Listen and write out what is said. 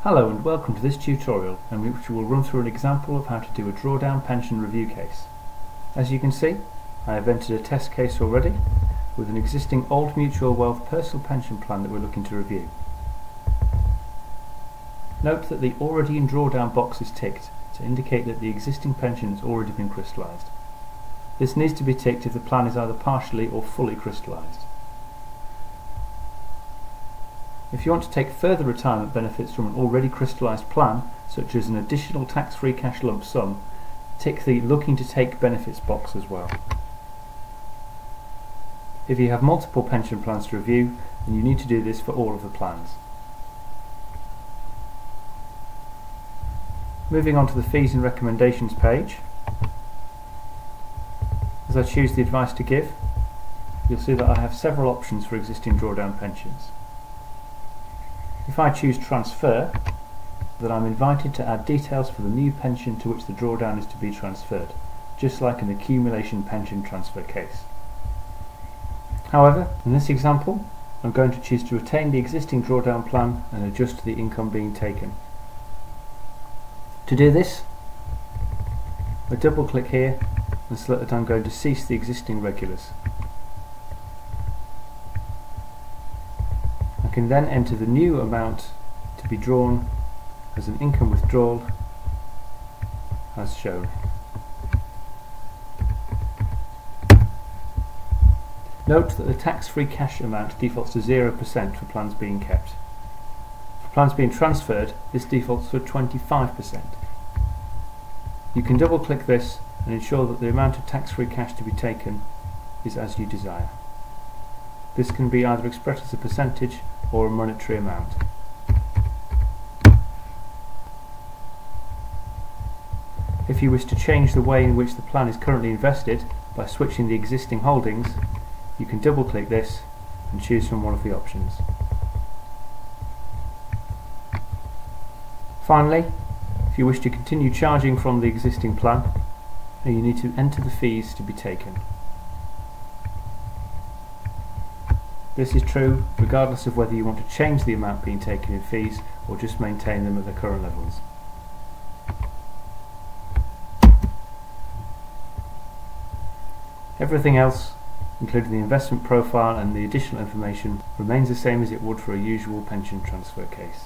Hello and welcome to this tutorial in which we will run through an example of how to do a drawdown pension review case. As you can see, I have entered a test case already with an existing Old Mutual Wealth personal pension plan that we're looking to review. Note that the already in drawdown box is ticked to indicate that the existing pension has already been crystallised. This needs to be ticked if the plan is either partially or fully crystallised. If you want to take further retirement benefits from an already crystallised plan, such as an additional tax-free cash lump sum, tick the Looking to Take Benefits box as well. If you have multiple pension plans to review, then you need to do this for all of the plans. Moving on to the Fees and Recommendations page, as I choose the advice to give, you'll see that I have several options for existing drawdown pensions. If I choose Transfer, then I'm invited to add details for the new pension to which the drawdown is to be transferred, just like an accumulation pension transfer case. However, in this example, I'm going to choose to retain the existing drawdown plan and adjust the income being taken. To do this, I double click here and select that I'm going to cease the existing regulars. I can then enter the new amount to be drawn as an income withdrawal as shown. Note that the tax-free cash amount defaults to 0% for plans being kept. For plans being transferred, this defaults to 25%. You can double click this and ensure that the amount of tax-free cash to be taken is as you desire. This can be either expressed as a percentage or a monetary amount. If you wish to change the way in which the plan is currently invested by switching the existing holdings, you can double click this and choose from one of the options. Finally, if you wish to continue charging from the existing plan, you need to enter the fees to be taken. This is true regardless of whether you want to change the amount being taken in fees or just maintain them at the current levels. Everything else, including the investment profile and the additional information, remains the same as it would for a usual pension transfer case.